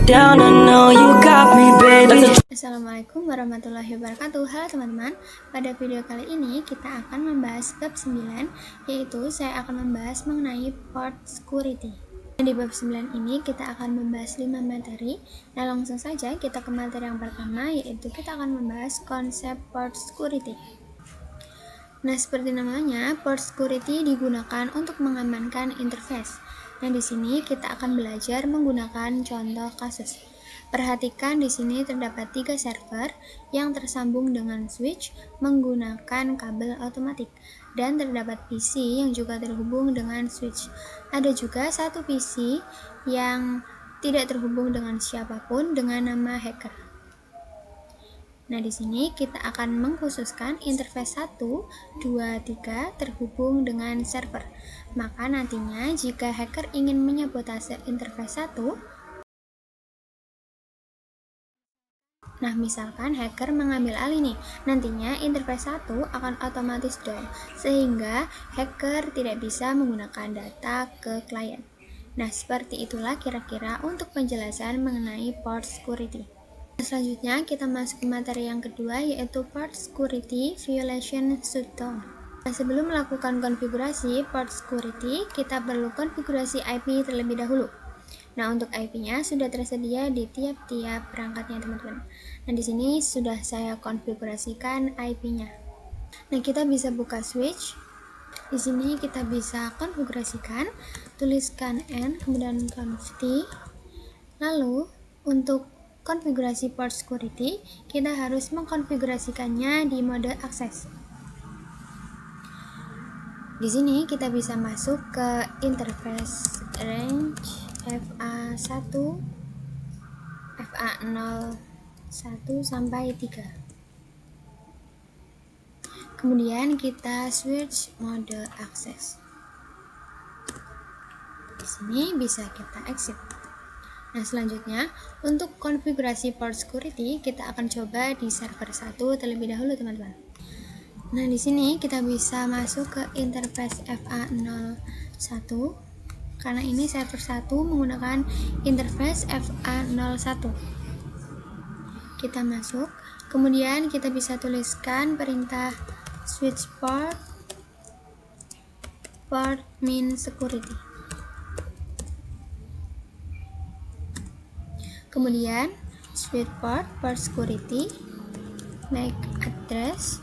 down, I know you got me, baby. Assalamualaikum warahmatullahi wabarakatuh. Halo teman-teman, pada video kali ini kita akan membahas bab 9, yaitu saya akan membahas mengenai port security. Di bab 9 ini kita akan membahas 5 materi. Nah, langsung saja kita ke materi yang pertama, yaitu kita akan membahas konsep port security. Nah, seperti namanya, port security digunakan untuk mengamankan interface. Nah, di sini kita akan belajar menggunakan contoh kasus. Perhatikan di sini terdapat 3 server yang tersambung dengan switch menggunakan kabel otomatik, dan terdapat PC yang juga terhubung dengan switch. Ada juga satu PC yang tidak terhubung dengan siapapun dengan nama hacker. Nah, di sini kita akan mengkhususkan interface 1, 2, 3 terhubung dengan server. Maka nantinya jika hacker ingin menyabotase interface 1, nah misalkan hacker mengambil alih nih, nantinya interface 1 akan otomatis down, sehingga hacker tidak bisa menggunakan data ke klien. Nah, seperti itulah kira-kira untuk penjelasan mengenai port security. Selanjutnya kita masuk ke materi yang kedua, yaitu port security violation shutdown. Nah, sebelum melakukan konfigurasi port security, kita perlu konfigurasi IP terlebih dahulu. Nah, untuk IP-nya sudah tersedia di tiap-tiap perangkatnya, teman-teman. Nah, di sini sudah saya konfigurasikan IP-nya. Nah, kita bisa buka switch. Di sini kita bisa konfigurasikan, tuliskan n, kemudian conf t. Lalu, untuk konfigurasi port security, kita harus mengkonfigurasikannya di mode akses. Di sini kita bisa masuk ke interface range FA1, FA01 sampai 3. Kemudian kita switch mode akses. Di sini bisa kita exit. Nah, selanjutnya untuk konfigurasi port security kita akan coba di server 1 terlebih dahulu, teman-teman. Nah, di sini kita bisa masuk ke interface FA01 karena ini server 1 menggunakan interface FA01. Kita masuk, kemudian kita bisa tuliskan perintah switch port min security. Kemudian switch port security MAC address.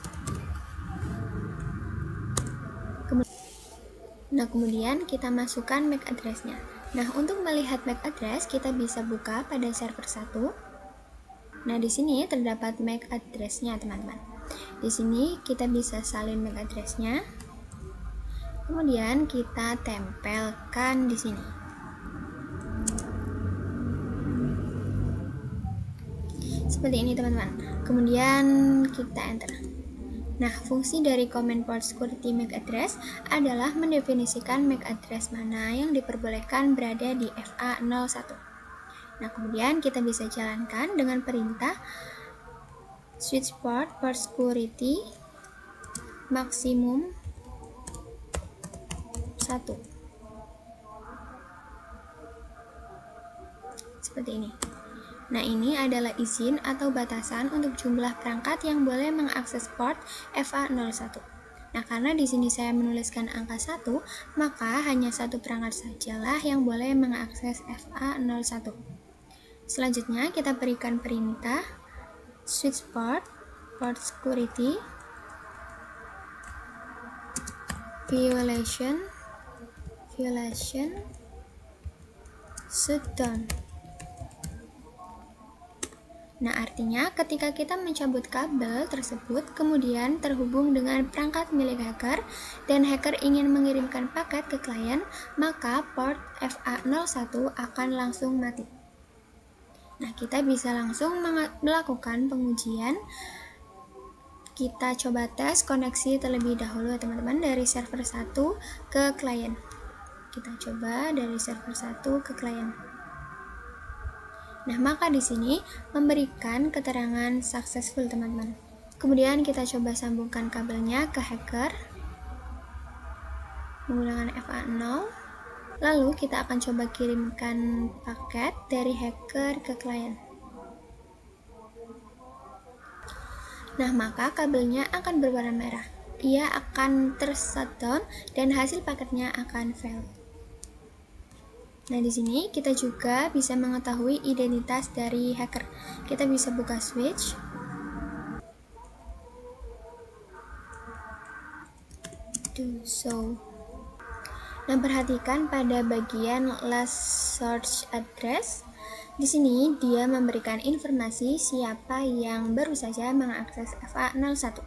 Kemudian kita masukkan MAC address-nya. Nah, untuk melihat MAC address kita bisa buka pada server 1. Nah, di sini terdapat MAC address-nya, teman-teman. Di sini kita bisa salin MAC address-nya. Kemudian kita tempelkan di sini. Seperti ini, teman-teman. Kemudian kita enter. Nah, fungsi dari command port security MAC address adalah mendefinisikan MAC address mana yang diperbolehkan berada di FA01. Nah, kemudian kita bisa jalankan dengan perintah switch port security maksimum 1. Seperti ini. Nah, ini adalah izin atau batasan untuk jumlah perangkat yang boleh mengakses port FA01. Nah, karena di sini saya menuliskan angka 1, maka hanya satu perangkat sajalah yang boleh mengakses FA01. Selanjutnya, kita berikan perintah switch port security violation shutdown. Nah, artinya ketika kita mencabut kabel tersebut kemudian terhubung dengan perangkat milik hacker dan hacker ingin mengirimkan paket ke klien, maka port FA01 akan langsung mati. Nah, kita bisa langsung melakukan pengujian. Kita coba tes koneksi terlebih dahulu, teman-teman, dari server 1 ke klien. Kita coba dari server 1 ke klien. Nah, maka di sini memberikan keterangan successful, teman-teman. Kemudian kita coba sambungkan kabelnya ke hacker menggunakan FA0. Lalu kita akan coba kirimkan paket dari hacker ke klien. Nah, maka kabelnya akan berwarna merah. Ia akan shutdown dan hasil paketnya akan fail. Nah, di sini kita juga bisa mengetahui identitas dari hacker. Kita bisa buka switch. Nah, perhatikan pada bagian last search address. Di sini dia memberikan informasi siapa yang baru saja mengakses FA01.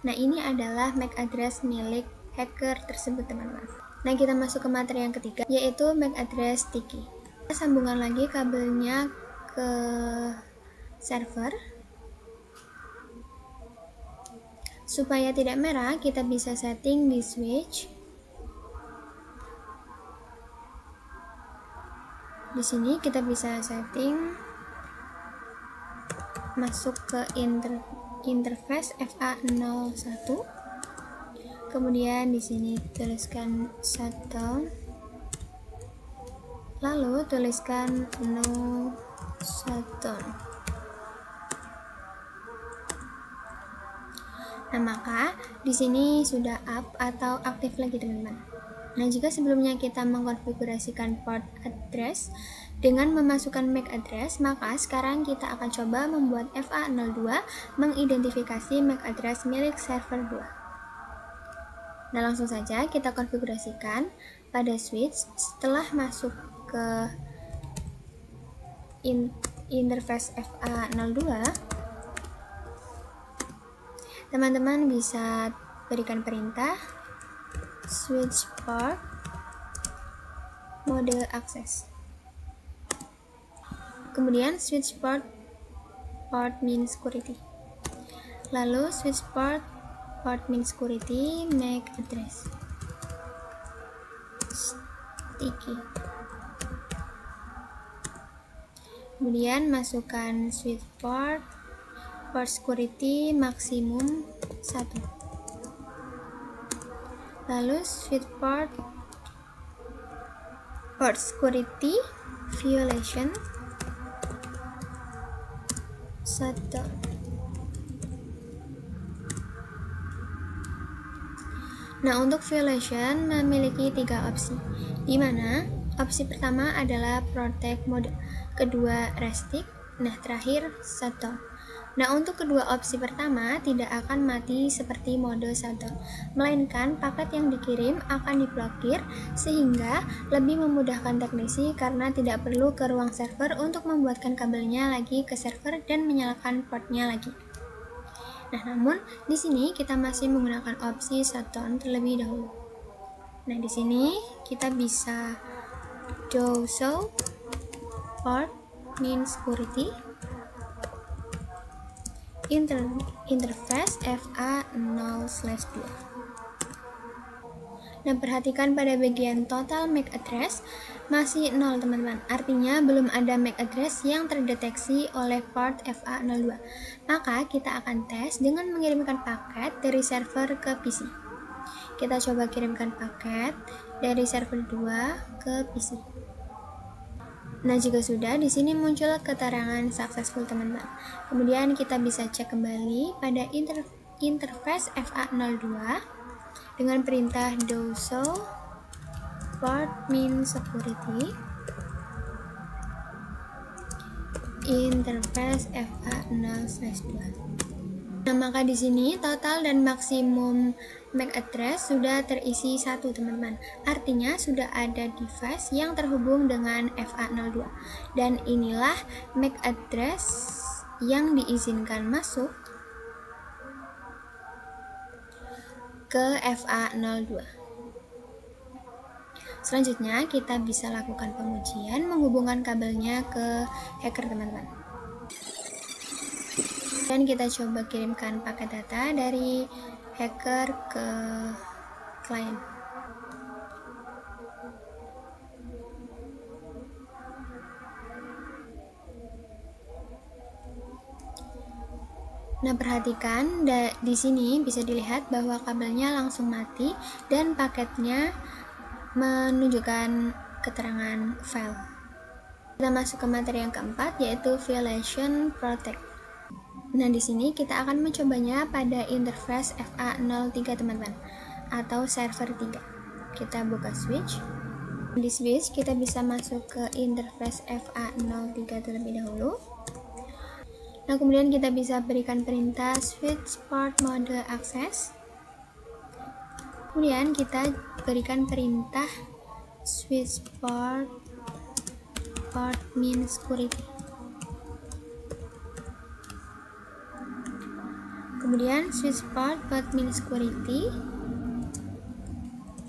Nah, ini adalah MAC address milik hacker tersebut, teman-teman. Nah, kita masuk ke materi yang ketiga, yaitu MAC address sticky. Kita sambungkan lagi kabelnya ke server. Supaya tidak merah, kita bisa setting di switch. Di sini kita bisa setting masuk ke interface FA01. Kemudian di sini tuliskan shutdown. Lalu tuliskan no shutdown. Nah, maka di sini sudah up atau aktif lagi, teman-teman. Nah, jika sebelumnya kita mengkonfigurasikan port address dengan memasukkan MAC address, maka sekarang kita akan coba membuat FA02 mengidentifikasi MAC address milik server 2. Nah, langsung saja kita konfigurasikan pada switch. Setelah masuk ke interface FA02, teman-teman bisa berikan perintah switch port mode access, kemudian switch port min security, lalu switch port min security MAC address sticky, kemudian masukkan switch port security maksimum 1, lalu switch port security violation 1. Nah, untuk violation memiliki 3 opsi, di mana opsi pertama adalah protect mode, kedua restrict, nah terakhir shutdown. Nah, untuk kedua opsi pertama tidak akan mati seperti mode shutdown, melainkan paket yang dikirim akan diblokir sehingga lebih memudahkan teknisi karena tidak perlu ke ruang server untuk membuatkan kabelnya lagi ke server dan menyalakan portnya lagi. Nah, namun di sini kita masih menggunakan opsi shutdown terlebih dahulu. Nah, di sini kita bisa do so port min security interface FA0/2. Nah, perhatikan pada bagian total MAC address masih 0, teman-teman. Artinya belum ada MAC address yang terdeteksi oleh port FA02. Maka kita akan tes dengan mengirimkan paket dari server ke PC. Kita coba kirimkan paket dari server 2 ke PC. Nah, jika sudah, di sini muncul keterangan successful, teman-teman. Kemudian kita bisa cek kembali pada interface FA02 dengan perintah do so port min security interface FA0/2. Nah, maka di sini total dan maksimum MAC address sudah terisi 1, teman-teman. Artinya sudah ada device yang terhubung dengan FA02. Dan inilah MAC address yang diizinkan masuk ke FA02. Selanjutnya kita bisa lakukan pengujian menghubungkan kabelnya ke hacker, teman-teman. Dan kita coba kirimkan paket data dari hacker ke klien. Nah, perhatikan di sini bisa dilihat bahwa kabelnya langsung mati dan paketnya menunjukkan keterangan file. Kita masuk ke materi yang keempat, yaitu Violation Protect. Nah, di sini kita akan mencobanya pada interface FA03 teman-teman, atau server 3. Kita buka switch. Di switch kita bisa masuk ke interface FA03 terlebih dahulu. Nah, kemudian kita bisa berikan perintah switch port mode access. Kemudian kita berikan perintah switch port min security. Kemudian switch port min security,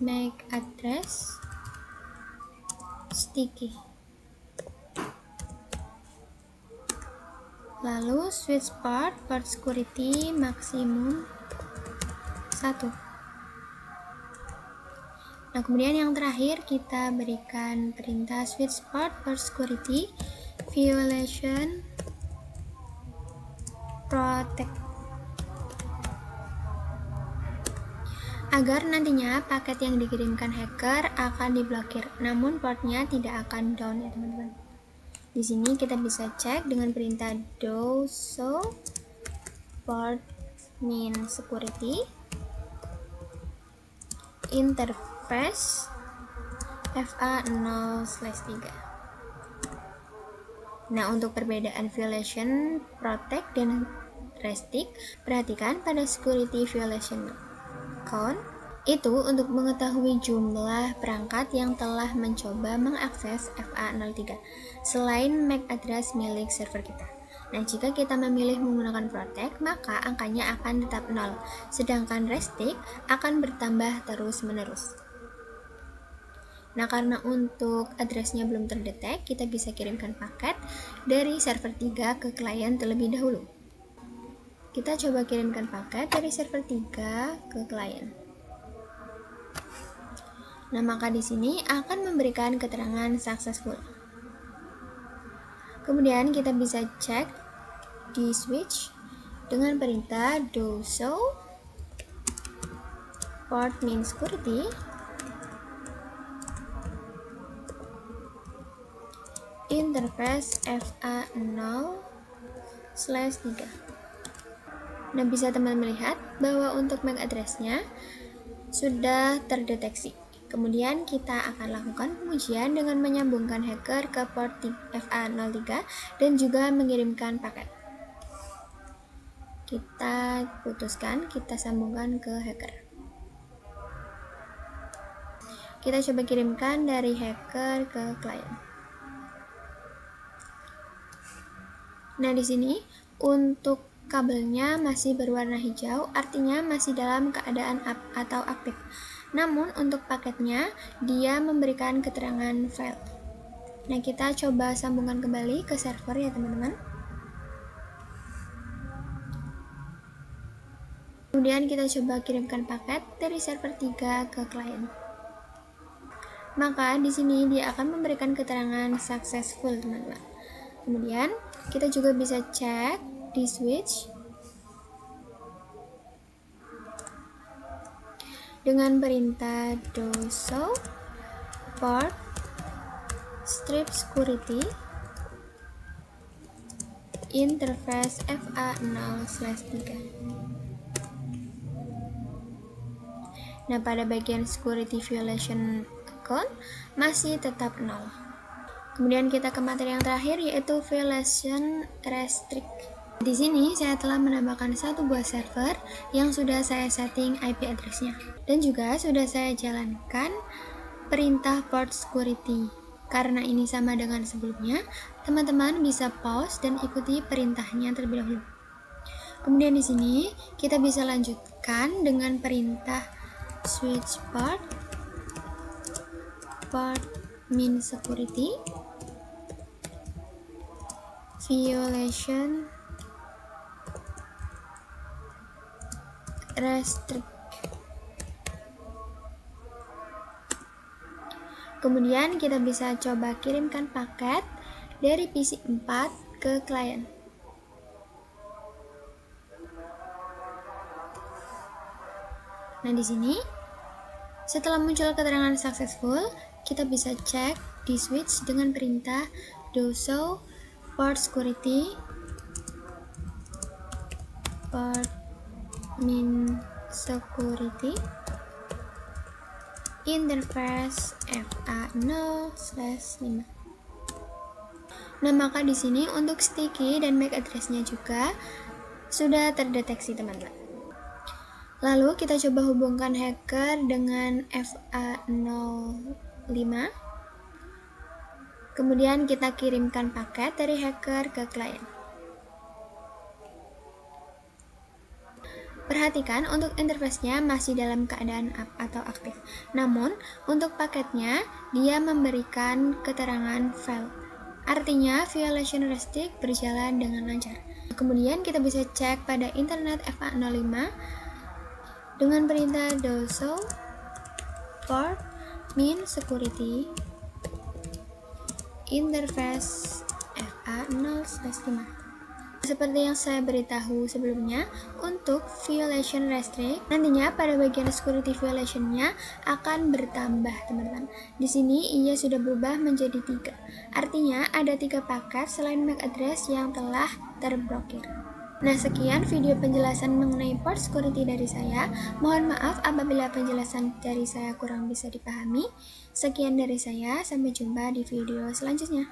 MAC address sticky. Lalu switch port security maksimum 1. Nah, kemudian yang terakhir kita berikan perintah switch port security violation protect, agar nantinya paket yang dikirimkan hacker akan diblokir, namun portnya tidak akan down ya teman-teman. Di sini kita bisa cek dengan perintah do so port min security interface FA0/3. Nah, untuk perbedaan violation protect dan restrict, perhatikan pada security violation count itu untuk mengetahui jumlah perangkat yang telah mencoba mengakses FA03 selain MAC address milik server kita. Nah, jika kita memilih menggunakan protect, maka angkanya akan tetap 0, sedangkan restrict akan bertambah terus-menerus. Nah, karena untuk addressnya belum terdetek, kita bisa kirimkan paket dari server 3 ke klien terlebih dahulu. Kita coba kirimkan paket dari server 3 ke klien. Nah, maka di sini akan memberikan keterangan successful. Kemudian kita bisa cek di switch dengan perintah do so port min security interface FA0/3. Nah, bisa teman-teman lihat bahwa untuk MAC address-nya sudah terdeteksi. Kemudian kita akan lakukan pengujian dengan menyambungkan hacker ke port FA03 dan juga mengirimkan paket. Kita putuskan, kita sambungkan ke hacker. Kita coba kirimkan dari hacker ke klien. Nah, di sini untuk kabelnya masih berwarna hijau, artinya masih dalam keadaan up atau aktif. Namun untuk paketnya dia memberikan keterangan failed. Nah, kita coba sambungkan kembali ke server ya teman-teman. Kemudian kita coba kirimkan paket dari server 3 ke klien. Maka di sini dia akan memberikan keterangan successful teman-teman. Kemudian kita juga bisa cek di switch dengan perintah do so port strip security interface FA0/3. Nah, pada bagian security violation account masih tetap 0. Kemudian kita ke materi yang terakhir, yaitu violation restrict. Di sini saya telah menambahkan satu buah server yang sudah saya setting IP address-nya dan juga sudah saya jalankan perintah port security. Karena ini sama dengan sebelumnya, teman-teman bisa pause dan ikuti perintahnya terlebih dahulu. Kemudian di sini kita bisa lanjutkan dengan perintah switch port min security violation restrict. Kemudian kita bisa coba kirimkan paket dari PC 4 ke klien. Nah, di sini setelah muncul keterangan successful, kita bisa cek di switch dengan perintah do show port security port min security interface FA0/5. Nah, maka di sini untuk sticky dan MAC address-nya juga sudah terdeteksi, teman-teman. Lalu kita coba hubungkan hacker dengan FA05. Kemudian kita kirimkan paket dari hacker ke klien. Perhatikan untuk interface-nya masih dalam keadaan up atau aktif. Namun, untuk paketnya dia memberikan keterangan failed. Artinya, violation restrict berjalan dengan lancar. Kemudian kita bisa cek pada internet FA05 dengan perintah do show port min security interface FA0/5. Seperti yang saya beritahu sebelumnya, untuk violation restrict nantinya pada bagian security violation-nya akan bertambah, teman-teman. Di sini ia sudah berubah menjadi 3. Artinya ada 3 paket selain MAC address yang telah terblokir. Nah, sekian video penjelasan mengenai port security dari saya. Mohon maaf apabila penjelasan dari saya kurang bisa dipahami. Sekian dari saya, sampai jumpa di video selanjutnya.